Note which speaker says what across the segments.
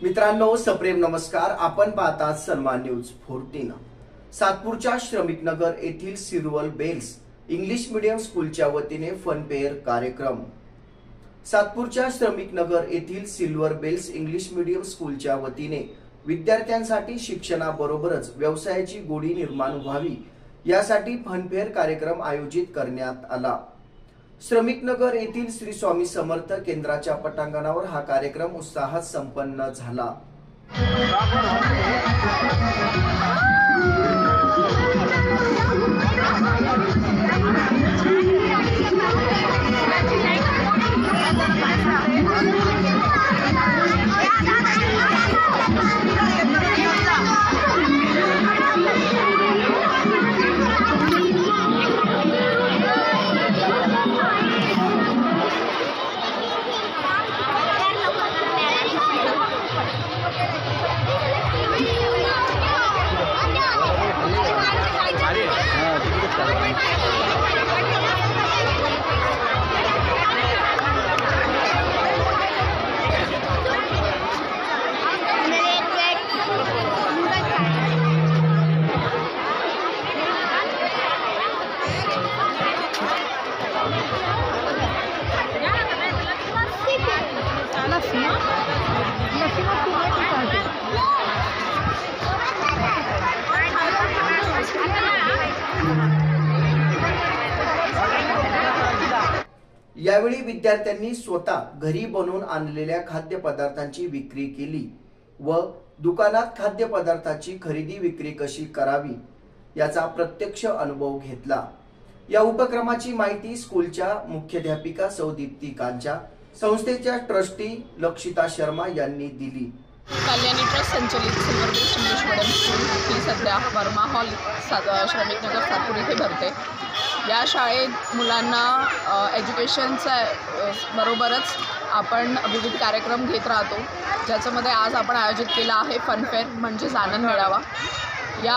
Speaker 1: मित्रांनो, सप्रेम नमस्कार। आपण पाहतात सन्मान न्यूज 14। सातपूरच्या श्रमिक नगर येथील सिल्वर बेल्स इंग्लिश मीडियम स्कूलच्या वतीने फनफेअर कार्यक्रम। सातपूरच्या श्रमिक नगर येथील सिल्वर बेल्स इंग्लिश मीडियम स्कूलच्या वतीने विद्यार्थ्यांसाठी शिक्षणाबरोबरच व्यवसायाची गोडी निर्माण व्हावी यासाठी फनफेअर कार्यक्रम आयोजित करण्यात आला। श्रमिक नगर येथील श्री स्वामी समर्थ केंद्राच्या पटांगणावर हा कार्यक्रम उत्साहात संपन्न झाला। यावेळी विद्यार्थ्यांनी स्वतः घरी बनवून आणलेल्या खाद्यपदार्थांची विक्री केली व दुकानात खाद्यपदार्थाची खरेदी विक्री कशी करावी याचा प्रत्यक्ष अनुभव घेतला। या उपक्रमाची माहिती स्कूलच्या मुख्याध्यापिका सौ दीप्ती कांचा, संस्थेच्या ट्रस्टी लक्षिता शर्मा यांनी दिली।
Speaker 2: कल्याणी ट्रस्ट संचलित silver bells English medium school ही सध्या वर्मा हॉल श्रमिक नगर सातपूर येथे भरते। या शाळेत मुलांना एज्युकेशनच्या बरोबरच आपण विविध कार्यक्रम घेत राहतो, ज्याच्यामध्ये आज आपण आयोजित केला आहे फनफेअर म्हणजेच आनंद मेळावा। या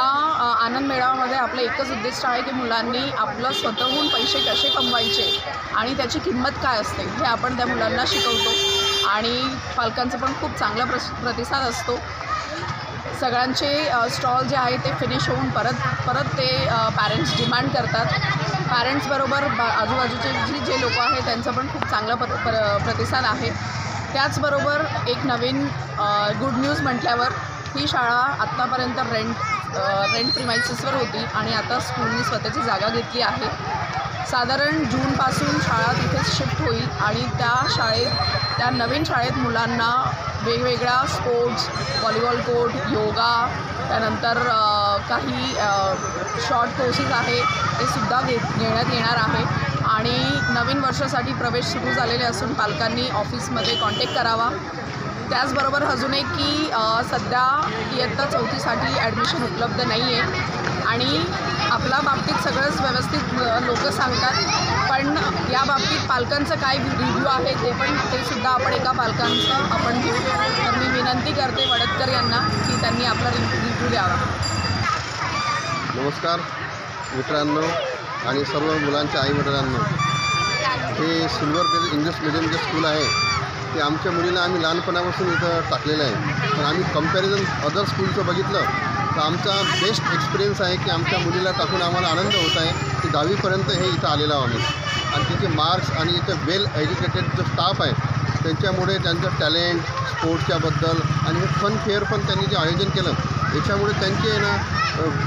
Speaker 2: आनंद मेळाव्यामध्ये आपलं एकच उद्दिष्ट आहे की मुलांनी आपलं स्वतःहून पैसे कसे कमवायचे आणि त्याची किंमत काय असते हे आपण त्या मुलांना शिकवतो आणि पालकांचा पण खूप चांगला प्रतिसाद असतो। सगळ्यांचे स्टॉल जे आहे ते फिनिश होऊन परत ते पॅरेंट्स डिमांड करतात। पॅरेंट्स बरोबर आजूबाजूचे जे लोक आहेत त्यांचा पण खूप चांगला प्रतिसाद आहे। त्याचबरोबर एक नवीन गुड न्यूज म्हटल्यावर ही शाळा आत्तापर्यंत रेंट प्रिमाइसेसवर होती आणि आता स्कूलनी स्वतःची जागा घेतली आहे। साधारण जूनपासून शाळा तिथेच शिफ्ट होईल आणि त्या नवीन शाळेत मुलांना वेगवेगळ्या स्पोर्ट्स, व्हॉलीबॉल कोर्ट, योगा, त्यानंतर काही शॉर्ट कोर्सेस आहे ते सुद्धा घेण्यात येणार आहे आणि नवीन वर्षासाठी प्रवेश सुरू झालेले असून पालकांनी ऑफिसमध्ये कॉन्टॅक्ट करावा। त्याचबरोबर अजून एक की सध्या इयत्ता 4थीसाठी ॲडमिशन उपलब्ध नाही आहे आणि आपल्या बाबतीत सगळंच व्यवस्थित लोक सांगतात, पण या बाबतीत पालकांचं काय रिव्ह्यू आहे ते सुद्धा आपण एका पालकांचं आपण घेऊ। तर मी विनंती करते वडतकर यांना की त्यांनी आपला रिव्ह्यू द्यावा।
Speaker 3: नमस्कार मित्रांनो आणि सर्व मुलांच्या आईवडिलांनो, हे सिल्वर बेल्स इंग्लिश मीडियम जे स्कूल आहे ते आमच्या मुलीला आम्ही लहानपणापासून इथं टाकलेलं आहे। पण आम्ही कंपॅरिझन अदर स्कूलचं बघितलं तर आमचा बेस्ट एक्सपिरियन्स आहे की आमच्या मुलीला टाकून आम्हाला आनंद होत आहे की 10वीपर्यंत हे इथं आलेलो आहोत आम्ही आणि तिचे मार्क्स आणि इथं वेल एज्युकेटेड जो स्टाफ आहे त्यांच्यामुळे त्यांचं टॅलेंट स्पोर्ट्सच्याबद्दल आणि हे फन फेअर पण त्यांनी जे आयोजन केलं याच्यामुळे त्यांचे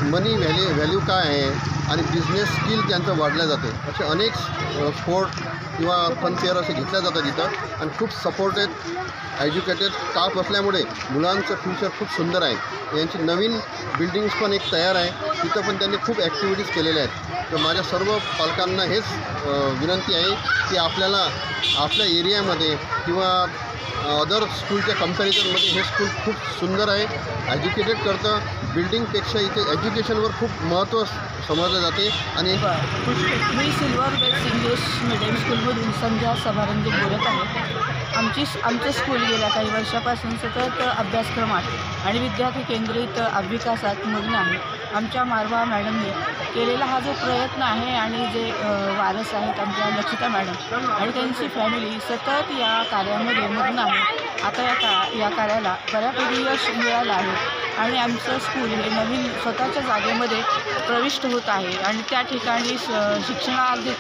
Speaker 3: मनी व्हॅल्यू काय आहे आणि बिझनेस स्किल त्यांचं वाढलं जाते। असे अनेक स्पोर्ट किंवा फन फेअर असे घेतल्या जातात इथं आणि खूप सपोर्टेड एज्युकेटेड स्टाफ असल्यामुळे मुलांचं फ्युचर खूप सुंदर आहे। यांची नवीन बिल्डिंग्स पण एक तयार आहे, तिथं पण त्यांनी खूप ॲक्टिव्हिटीज केलेल्या आहेत। तर माझ्या सर्व पालकांना हेच विनंती आहे की आपल्याला आपल्या एरियामध्ये किंवा अदर स्कूलच्या कंपॅरिझनमध्ये हे स्कूल खूप सुंदर आहे, एज्युकेटेड करतं। बिल्डिंगपेक्षा इथे एज्युकेशनवर खूप महत्त्व समजलं जाते। आणि
Speaker 4: मी सिल्वर बेल्स इंग्लिश मीडियम स्कूलमधून संध्या समारंभ बोलत आहे। आमचं स्कूल गेल्या काही वर्षापासून सतत अभ्यासक्रमात आणि विद्यार्थी केंद्रित विकासात मग्न आहे। आमच्या मारवा मॅडमने केलेला हा जो प्रयत्न आहे आणि जे वारस आहेत आमच्या लक्षिता मॅडम आणि त्यांची फॅमिली सतत या कार्यामध्ये मग्न आहे। आता या कार्याला बऱ्यापैकी यश मिळालं आहे आणि आमचं स्कूल हे नवीन स्वतःच्या जागेमध्ये प्रविष्ट होत आहे आणि त्या ठिकाणी शिक्षणाआधी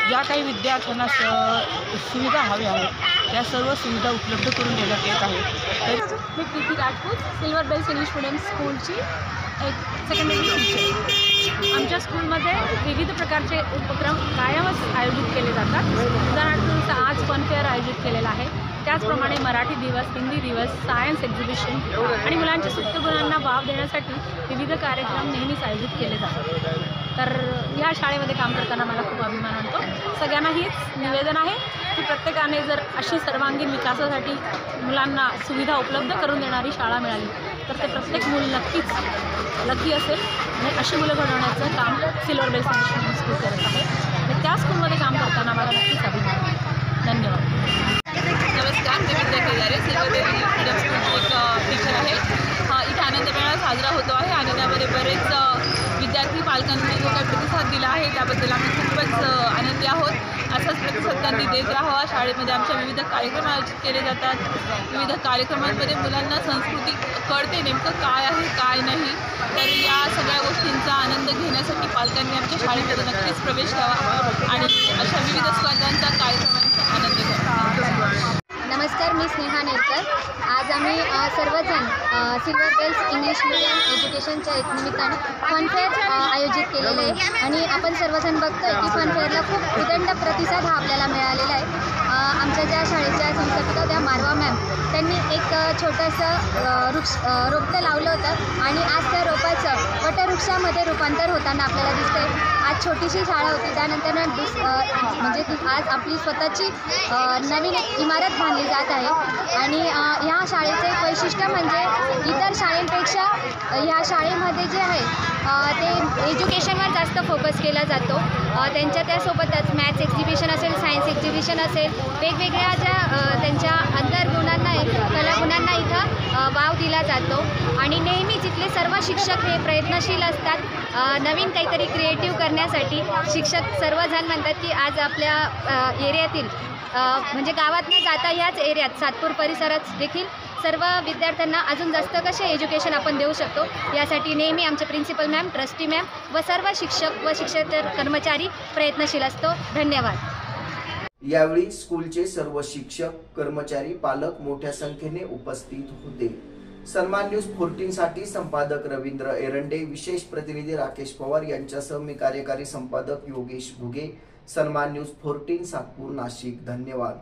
Speaker 4: ज्या काही विद्यार्थ्यांना सुविधा हव्या आहेत त्या सर्व सुविधा उपलब्ध करून देण्यात येत आहेत.
Speaker 5: मी Preeti Rajput, silver bells English medium स्कूलची एक सेकंडरी टीचर. आमच्या स्कूलमध्ये विविध प्रकारचे उपक्रम कायमच आयोजित केले जातात. उदाहरणार्थ आज फनफेअर आयोजित केलेला आहे, त्याचप्रमाणे मराठी दिवस, हिंदी दिवस, सायन्स एक्झिबिशन आणि मुलांच्या सुप्त गुणांना वाव देण्यासाठी विविध कार्यक्रम नेहमीच आयोजित केले जातात. तर ह्या शाळेमध्ये काम करताना मला खूप अभिमान वाटतो. सगळ्यांना हीच निवेदन आहे की प्रत्येकाने जर अशी सर्वांगीण विकासासाठी मुलांना सुविधा उपलब्ध करून देणारी शाळा मिळाली तर ते प्रत्येक मूल नक्कीच लकी असेल आणि अशी मुलं घडवण्याचं काम silver bells English medium school करत आहे. आणि त्या स्कूलमध्ये काम करताना मला नक्कीच अभिमान आहे. धन्यवाद.
Speaker 2: नमस्कार, मी Vidya Kedare, silver bells English medium स्कूलची एक टीचर आहे. इथे आनंद मेळा साजरा होतो आहे आणि त्यामध्ये बरेच विद्यार्थी पालकांनी जो काही प्रतिसाद दिला आहे त्याबद्दल आम्ही खूपच आनंदी आहोत. असाच प्रतिसाद त्यांनी देत राहावा. शाळेमध्ये आमच्या विविध कार्यक्रम आयोजित केले जातात. विविध कार्यक्रमांमध्ये मुलांना संस्कृती कळते नेमकं काय आहे काय नाही. तर या सगळ्या गोष्टींचा आनंद घेण्यासाठी पालकांनी आमच्या शाळेमध्ये नक्कीच प्रवेश घ्यावा आणि अशा विविध स्पर्धांचा कार्यक्रमांचा आनंद घ्यावा.
Speaker 5: नमस्कार, मी स्नेहा नेरकर. आज आम्ही सर्वजण सिल्वर बेल्स इंग्लिश मीडियम एज्युकेशनच्या एक निमित्ताने फनफेअर आयोजित केलेलं आहे आणि आपण सर्वजण बघतोय की फनफेअरला खूप उदंड प्रतिसाद हा आपल्याला मिळालेला आहे. आमच्या ज्या शाळेच्या संस्थापिका होत्या मारवा मॅम, त्यांनी एक छोटंसं रोपटं लावलं होतं आणि आज त्या रोपाचं वटवृक्षामध्ये रूपांतर होताना आपल्याला दिसतंय. आज छोटीशी शाळा होती, त्यानंतर म्हणजे आज आपली स्वतःची नवीन एक इमारत बांधली जात आहे आणि ह्या शाळेचं एक वैशिष्ट्य म्हणजे इतर शाळेंपेक्षा ह्या शाळेमध्ये जे आहे ते एज्युकेशनवर जास्त फोकस केला जातो. त्यासोबतच मॅथ्स एक्झिबिशन असेल, सायन्स एक्झिबिशन असेल, वेगवेगळ्या ज्या त्यांच्या अंतर्गुणांना कलागुणांना इथं वाव दिला जातो आणि नेहमीच इथले सर्व शिक्षक हे प्रयत्नशील असतात. नवीन काहीतरी क्रिएटिव्ह करण्यासाठी शिक्षक सर्वजण म्हणतात की आज आपल्या एरियातील म्हणजे गावात न जाता ह्याच एरियात सातपूर परिसरात देखील सर्व विद्यार्थ्यांना अजून जास्त कसे एज्युकेशन आपण देऊ शकतो यासाठी नेहमी आमचे प्रिन्सिपल मॅम, ट्रस्टी मॅम व सर्व शिक्षक व शिक्षक कर्मचारी प्रयत्नशील असतो. धन्यवाद.
Speaker 1: यावेळी स्कूलचे सर्व शिक्षक, कर्मचारी, पालक मोठ्या संख्येने उपस्थित होते. सन्मान न्यूज 14 साठी संपादक रवींद्र एरंडे, विशेष प्रतिनिधी राकेश पवार यांच्यासह मी कार्यकारी संपादक योगेश भुगे. सन्मान न्यूज 14 सातपूर, नाशिक. धन्यवाद.